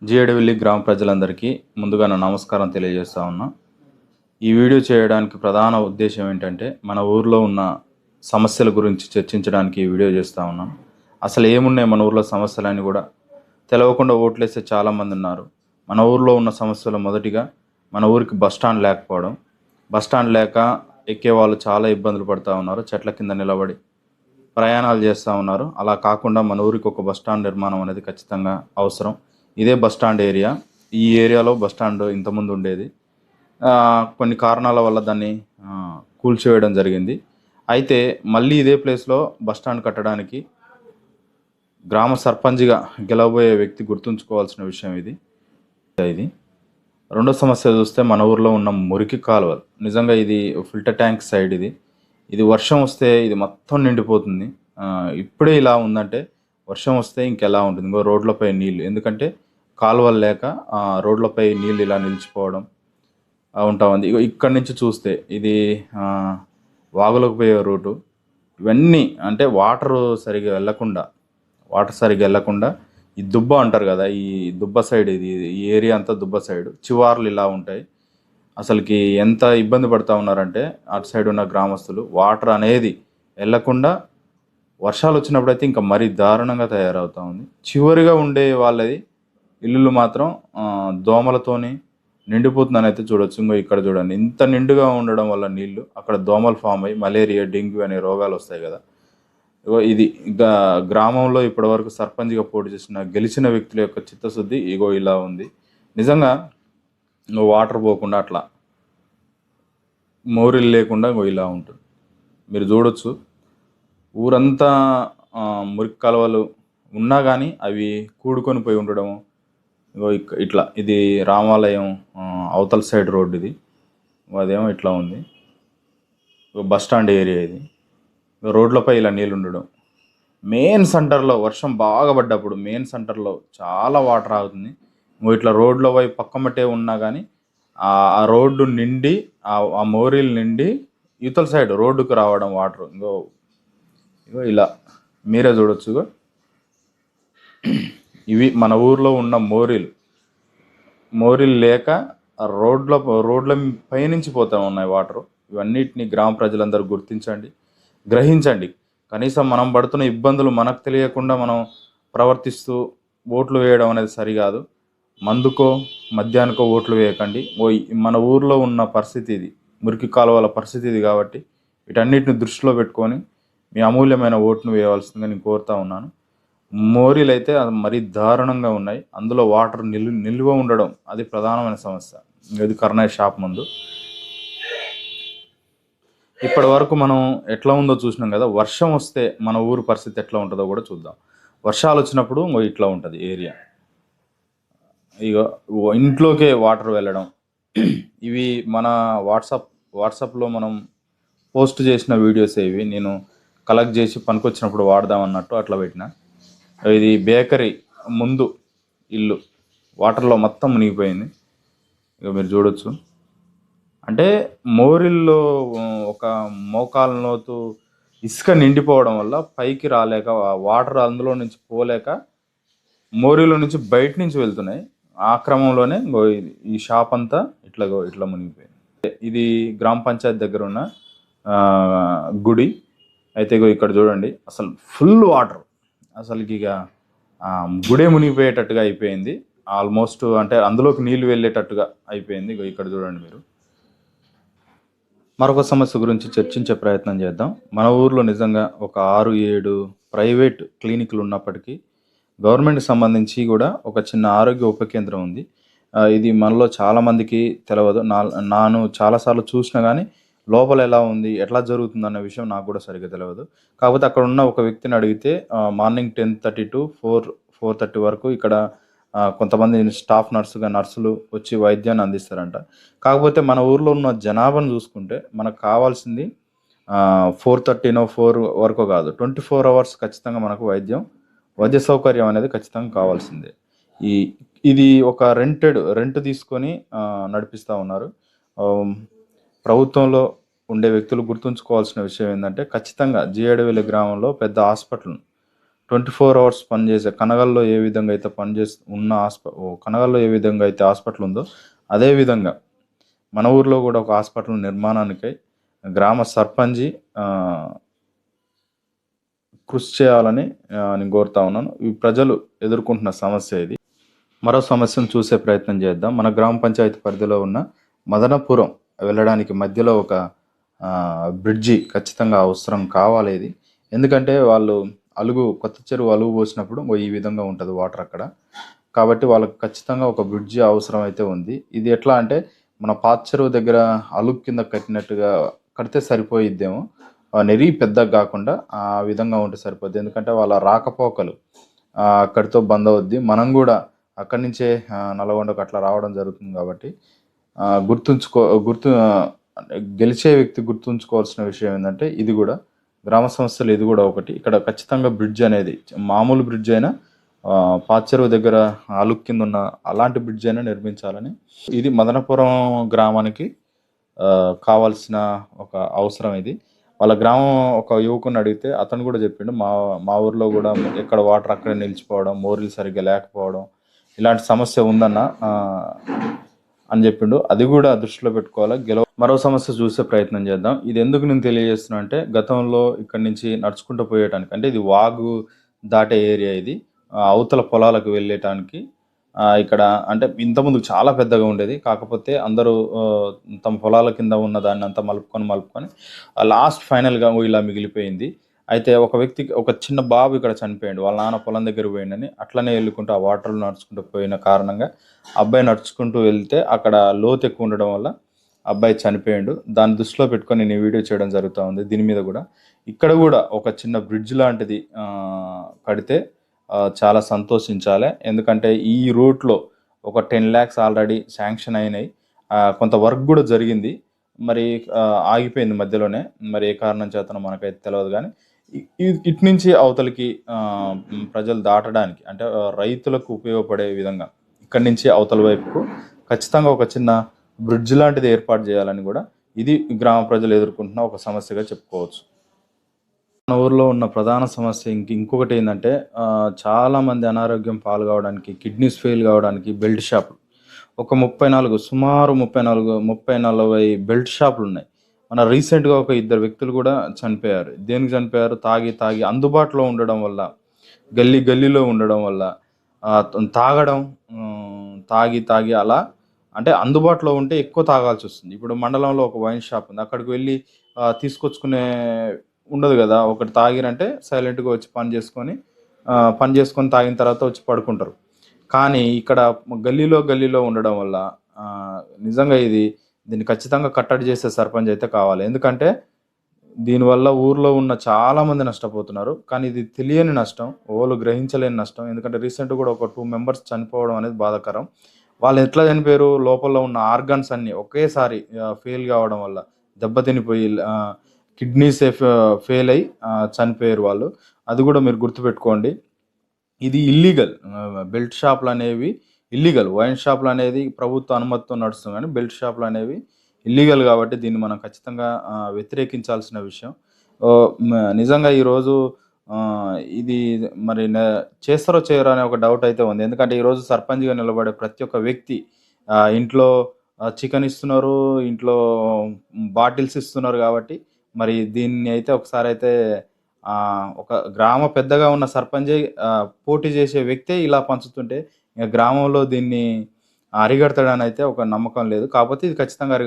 జిఏడవిల్లి గ్రామ ప్రజలందరికీ ముందుగా నా నమస్కారం తెలియజేస్తా ఉన్నా. ఈ వీడియో చేయడానికి ప్రధాన ఉద్దేశం ఏంటంటే, మన ఊర్లో ఉన్న సమస్యల గురించి చర్చించడానికి ఈ వీడియో చేస్తూ ఉన్నాను. అసలు ఏమున్నాయి మన ఊర్లో సమస్యలని కూడా తెలవకుండా ఓట్లేస్తే చాలామంది ఉన్నారు. మన ఊర్లో ఉన్న సమస్యలు మొదటిగా మన ఊరికి బస్ స్టాండ్ లేకపోవడం. బస్ స్టాండ్ లేక ఎక్కే వాళ్ళు చాలా ఇబ్బందులు పడుతూ ఉన్నారు. చెట్ల కింద నిలబడి ప్రయాణాలు చేస్తూ ఉన్నారు. అలా కాకుండా మన ఊరికి ఒక బస్ స్టాండ్ నిర్మాణం అనేది ఖచ్చితంగా అవసరం. ఇదే బస్ స్టాండ్ ఏరియా. ఈ ఏరియాలో బస్ స్టాండ్ ఇంతకుముందు ఉండేది. కొన్ని కారణాల వల్ల దాన్ని కూల్చివేయడం జరిగింది. అయితే మళ్ళీ ఇదే ప్లేస్లో బస్ స్టాండ్ కట్టడానికి గ్రామ సర్పంచ్గా గెలవబోయే వ్యక్తి గుర్తుంచుకోవాల్సిన విషయం ఇది. రెండో సమస్య చూస్తే మన ఊర్లో ఉన్న మురికి కాలువలు. నిజంగా ఇది ఫిల్టర్ ట్యాంక్ సైడ్ ఇది. ఇది వర్షం వస్తే ఇది మొత్తం నిండిపోతుంది. ఇప్పుడే ఇలా ఉందంటే వర్షం వస్తే ఇంకెలా ఉంటుంది. ఇంకో రోడ్లపై నీళ్ళు, ఎందుకంటే కాలువలు లేక రోడ్లపై నీళ్ళు ఇలా నిలిచిపోవడం ఉంటా ఉంది. ఇక్కడి నుంచి చూస్తే ఇది వాగులకు పోయే రూటు. ఇవన్నీ అంటే వాటర్ సరిగా వెళ్ళకుండా ఈ దుబ్బ అంటారు కదా, ఈ దుబ్బ సైడ్ ఇది, ఈ ఏరియా అంతా దుబ్బ సైడ్ చివార్లు ఇలా ఉంటాయి. అసలుకి ఎంత ఇబ్బంది పడుతూ ఉన్నారంటే అటు సైడ్ ఉన్న గ్రామస్తులు వాటర్ అనేది వెళ్ళకుండా వర్షాలు వచ్చినప్పుడు అయితే ఇంకా మరీ దారుణంగా తయారవుతూ ఉంది. చివరిగా ఉండే వాళ్ళది ఇల్లులు మాత్రం దోమలతోని నిండిపోతుందని అయితే చూడొచ్చు. ఇంకో ఇక్కడ చూడండి, ఇంత నిండుగా ఉండడం వల్ల నీళ్లు అక్కడ దోమలు ఫామ్ అయ్యి మలేరియా, డెంగ్యూ అనే రోగాలు వస్తాయి కదా. ఇది గ్రామంలో ఇప్పటివరకు సర్పంచ్గా పోటీ చేసిన గెలిచిన వ్యక్తుల యొక్క చిత్తశుద్ధి ఇలా ఉంది. నిజంగా వాటర్ పోకుండా అట్లా మోరీలు లేకుండా ఇలా ఉంటుంది. మీరు చూడొచ్చు, ఊరంతా మురికి కాలువలు ఉన్నా కానీ అవి కూడుకొని పోయి ఉండడం. ఇట్లా ఇది రామాలయం అవతల సైడ్ రోడ్డు, ఇది అదేమో ఇట్లా ఉంది. బస్ స్టాండ్ ఏరియా ఇది. రోడ్లపై ఇలా నీళ్ళు ఉండడం. మెయిన్ సెంటర్లో వర్షం బాగా పడ్డప్పుడు మెయిన్ సెంటర్లో చాలా వాటర్ ఆగుతుంది. ఇట్లా రోడ్ల వైపు పక్కమటే ఉన్నా కానీ ఆ రోడ్డు నిండి ఆ మోరీలు నిండి ఇవతల సైడ్ రోడ్డుకు రావడం వాటర్. ఇగో ఇలా మీరే చూడొచ్చు. ఇవి మన ఊర్లో ఉన్న మోరీలు లేక రోడ్ల పైనుంచి పోతూ ఉన్నాయి వాటర్. ఇవన్నిటిని గ్రామ ప్రజలందరూ గుర్తించండి, గ్రహించండి. కనీసం మనం పడుతున్న ఇబ్బందులు మనకు తెలియకుండా మనం ప్రవర్తిస్తూ ఓట్లు వేయడం అనేది సరికాదు. మందుకో మద్యానికో ఓట్లు వేయకండి. మన ఊర్లో ఉన్న పరిస్థితి ఇది, మురికి కాలువల పరిస్థితి ఇది. కాబట్టి వీటన్నిటిని దృష్టిలో పెట్టుకొని మీ అమూల్యమైన ఓటును వేయవలసిందిగా నేను కోరుతా ఉన్నాను. మోరీలు అయితే అది మరీ దారుణంగా ఉన్నాయి. అందులో వాటర్ నిల్వ ఉండడం అది ప్రధానమైన సమస్య. ఇది కర్ణాయి షాప్ ముందు. ఇప్పటి వరకు మనం ఎట్లా ఉందో చూసినాం కదా. వర్షం వస్తే మన ఊరు పరిస్థితి ఎట్లా ఉంటుందో కూడా చూద్దాం. వర్షాలు వచ్చినప్పుడు ఇట్లా ఉంటుంది ఏరియా. ఇంట్లోకే వాటర్ వెళ్ళడం. ఇవి మన వాట్సాప్లో మనం పోస్ట్ చేసిన వీడియోస్ ఇవి. నేను కలెక్ట్ చేసి పనికొచ్చినప్పుడు వాడదాం అన్నట్టు అట్లా పెట్టిన. ఇది బేకరీ ముందు ఇల్లు వాటర్లో మొత్తం మునిగిపోయింది. మీరు చూడొచ్చు. అంటే మోరిల్లో ఒక మోకాల లోతు ఇసుక నిండిపోవడం వల్ల పైకి రాలేక వాటర్ అందులో నుంచి పోలేక మోరీలో నుంచి బయట నుంచి వెళ్తున్నాయి. ఆ క్రమంలోనే ఈ షాప్ అంతా ఇట్లా మునిగిపోయింది. ఇది గ్రామ పంచాయతీ దగ్గర ఉన్న గుడి. అయితే ఇక్కడ చూడండి, అసలు ఫుల్ వాటర్. అసలుకి ఇక గుడే మునిగిపోయేటట్టుగా అయిపోయింది ఆల్మోస్ట్. అంటే అందులోకి నీళ్ళు వెళ్ళేటట్టుగా అయిపోయింది. ఇక్కడ చూడండి మీరు. మరొక సమస్య గురించి చర్చించే ప్రయత్నం చేద్దాం. మన ఊర్లో నిజంగా ఒక 6-7 ప్రైవేట్ క్లినిక్లు ఉన్నప్పటికీ గవర్నమెంట్కి సంబంధించి కూడా ఒక చిన్న ఆరోగ్య ఉప కేంద్రం ఉంది. ఇది మనలో చాలామందికి తెలియదు. నాను చాలాసార్లు చూసినా కానీ లోపల ఎలా ఉంది, ఎట్లా జరుగుతుంది అన్న విషయం నాకు కూడా సరిగ్గా తెలియదు. కాకపోతే అక్కడ ఉన్న ఒక వ్యక్తిని అడిగితే మార్నింగ్ 10:30 to 4:30 వరకు ఇక్కడ కొంతమంది స్టాఫ్ నర్సులు వచ్చి వైద్యాన్ని అందిస్తారంట. కాకపోతే మన ఊర్లో ఉన్న జనాభాను చూసుకుంటే మనకు కావాల్సింది 4:30 వరకు కాదు, 24 hours ఖచ్చితంగా మనకు వైద్య సౌకర్యం అనేది ఖచ్చితంగా కావాల్సిందే. ఇది ఒక రెంట్ తీసుకొని నడిపిస్తూ ఉన్నారు. ప్రభుత్వంలో ఉండే వ్యక్తులు గుర్తుంచుకోవాల్సిన విషయం ఏంటంటే, ఖచ్చితంగా జిఏడవిల్లి గ్రామంలో పెద్ద హాస్పిటల్ 24 అవర్స్ పనిచేసే కనగల్లో ఏ విధంగా అయితే ఉన్న కనగల్లో ఏ విధంగా అయితే హాస్పిటల్ ఉందో అదే విధంగా మన ఊర్లో కూడా ఒక హాస్పిటల్ నిర్మాణానికై గ్రామ సర్పంచి కృషి చేయాలని నేను కోరుతా ఉన్నాను. ఈ ప్రజలు ఎదుర్కొంటున్న సమస్య ఇది. మరో సమస్యను చూసే ప్రయత్నం చేద్దాం. మన గ్రామ పంచాయతీ పరిధిలో ఉన్న మదనపురం వెళ్ళడానికి మధ్యలో ఒక బ్రిడ్జి ఖచ్చితంగా అవసరం కావాలి ఇది. ఎందుకంటే వాళ్ళు కొత్త చెరువు అలుగు పోసినప్పుడు ఈ విధంగా ఉంటుంది వాటర్ అక్కడ. కాబట్టి వాళ్ళకి ఖచ్చితంగా ఒక బ్రిడ్జి అవసరం అయితే ఉంది. ఇది ఎట్లా అంటే మన పాత చెరువు దగ్గర అలుగు కింద కట్టినట్టుగా కడితే సరిపోయిద్దేమో, నెరి పెద్దగా కాకుండా ఆ విధంగా ఉంటే సరిపోద్ది. ఎందుకంటే వాళ్ళ రాకపోకలు అక్కడితో బంద్ అవుద్ది. మనం కూడా అక్కడి నుంచే నల్గొండకు అట్లా రావడం జరుగుతుంది. కాబట్టి గెలిచే వ్యక్తి గుర్తుంచుకోవాల్సిన విషయం ఏంటంటే ఇది కూడా గ్రామ సంస్థలు ఇది కూడా ఒకటి. ఇక్కడ ఖచ్చితంగా బ్రిడ్జ్ అనేది మామూలు బ్రిడ్జ్ అయినా పాత చెరువు దగ్గర అలుగు కింద ఉన్న అలాంటి బ్రిడ్జ్ అయినా నిర్మించాలని, ఇది మదనపురం గ్రామానికి కావాల్సిన ఒక అవసరం ఇది. వాళ్ళ గ్రామం ఒక యువకుని అడిగితే అతను కూడా చెప్పిండు, మా ఊర్లో కూడా ఎక్కడ వాటర్ అక్కడే నిలిచిపోవడం, మోరీలు సరిగ్గా లేకపోవడం ఇలాంటి సమస్య ఉందన్న అని చెప్పిండు. అది కూడా దృష్టిలో పెట్టుకోవాలి. మరో సమస్య చూసే ప్రయత్నం చేద్దాం. ఇది ఎందుకు నేను తెలియజేస్తున్నా అంటే, గతంలో ఇక్కడి నుంచి నడుచుకుంటూ పోయేటానికి, అంటే ఇది వాగు దాటే ఏరియా, ఇది అవతల పొలాలకు వెళ్ళేటానికి ఇక్కడ అంటే ఇంతకుముందు చాలా పెద్దగా ఉండేది. కాకపోతే అందరూ తమ పొలాల కింద ఉన్న దాన్ని అంతా మలుపుకొని లాస్ట్ ఫైనల్గా ఇలా మిగిలిపోయింది. అయితే ఒక చిన్న బాబు ఇక్కడ చనిపోయాడు. వాళ్ళ నాన్న పొలం దగ్గర పోయిండని అట్లనే వెళ్ళుకుంటూ ఆ వాటర్లో నడుచుకుంటూ పోయిన కారణంగా అబ్బాయి నడుచుకుంటూ వెళ్తే అక్కడ లోతు ఎక్కువ ఉండడం వల్ల అబ్బాయి చనిపోయాడు. దాన్ని దృష్టిలో పెట్టుకొని నేను వీడియో చేయడం జరుగుతూ ఉంది. దీని మీద కూడా ఇక్కడ కూడా ఒక చిన్న బ్రిడ్జ్ లాంటిది కడితే చాలా సంతోషించాలి. ఎందుకంటే ఈ రూట్లో ఒక 10 lakhs ఆల్రెడీ శాంక్షన్ అయినాయి. కొంత వర్క్ కూడా జరిగింది. మరి ఆగిపోయింది మధ్యలోనే. మరి ఏ కారణం చేతనో మనకైతే తెలియదు. కానీ ఇటు నుంచి అవతలికి ప్రజలు దాటడానికి, అంటే రైతులకు ఉపయోగపడే విధంగా ఇక్కడి నుంచి అవతల వైపుకు ఖచ్చితంగా ఒక చిన్న బ్రిడ్జ్ లాంటిది ఏర్పాటు చేయాలని కూడా ఇది గ్రామ ప్రజలు ఎదుర్కొంటున్న ఒక సమస్యగా చెప్పుకోవచ్చు. మన ఊర్లో ఉన్న ప్రధాన సమస్య ఇంకొకటి ఏంటంటే, చాలామంది అనారోగ్యం పాల్గొవడానికి, కిడ్నీస్ ఫెయిల్ కావడానికి బెల్ట్ షాపులు ఒక 30-40 బెల్ట్ షాపులు ఉన్నాయి. మన రీసెంట్గా ఒక 2 వ్యక్తులు కూడా చనిపోయారు. దేనికి చనిపోయారు? తాగి అందుబాటులో ఉండడం వల్ల, గల్లీలో ఉండడం వల్ల, తాగడం, తాగి అలా, అంటే అందుబాటులో ఉంటే ఎక్కువ తాగాల్సి వస్తుంది. ఇప్పుడు మండలంలో ఒక వైన్ షాప్ ఉంది, అక్కడికి వెళ్ళి తీసుకొచ్చుకునే ఉండదు కదా. ఒకటి తాగిరంటే సైలెంట్గా వచ్చి పని చేసుకొని తాగిన తర్వాత వచ్చి పడుకుంటారు. కానీ ఇక్కడ గల్లీలో ఉండడం వల్ల నిజంగా దీన్ని ఖచ్చితంగా కట్టడి చేసే సర్పంచ్ అయితే కావాలి. ఎందుకంటే దీనివల్ల ఊర్లో ఉన్న చాలామంది నష్టపోతున్నారు. కానీ ఇది తెలియని నష్టం, ఓళ్ళు గ్రహించలేని నష్టం. ఎందుకంటే రీసెంట్ కూడా ఒక 2 members చనిపోవడం అనేది బాధాకరం. వాళ్ళు ఎట్లా చనిపోయారు? లోపల ఉన్న ఆర్గన్స్ అన్నీ ఒకేసారి ఫెయిల్ కావడం వల్ల దెబ్బతినిపోయి కిడ్నీస్ ఫెయిల్ అయ్యి చనిపోయారు వాళ్ళు. అది కూడా మీరు గుర్తుపెట్టుకోండి. ఇది ఇల్లీగల్. బెల్ట్ షాపులు అనేవి ఇల్లీగల్. వైన్ షాపులు అనేది ప్రభుత్వ అనుమతితో నడుస్తుంది, కానీ బెల్ట్ షాపులు అనేవి ఇల్లీగల్. కాబట్టి దీన్ని మనం ఖచ్చితంగా వ్యతిరేకించాల్సిన విషయం. నిజంగా ఈరోజు ఇది మరి చేస్తారో చేయరో అనే ఒక డౌట్ అయితే ఉంది. ఎందుకంటే ఈరోజు సర్పంచ్గా నిలబడే ప్రతి ఒక్క వ్యక్తి ఇంట్లో చికెన్ ఇస్తున్నారు, ఇంట్లో బాటిల్స్ ఇస్తున్నారు. కాబట్టి మరి దీన్ని అయితే ఒకసారి అయితే ఒక గ్రామ పెద్దగా ఉన్న సర్పంచే పోటీ చేసే వ్యక్తే ఇలా పంచుతుంటే గ్రామంలో దీన్ని అరిగడతాడని అయితే ఒక నమ్మకం లేదు. కాకపోతే ఇది ఖచ్చితంగా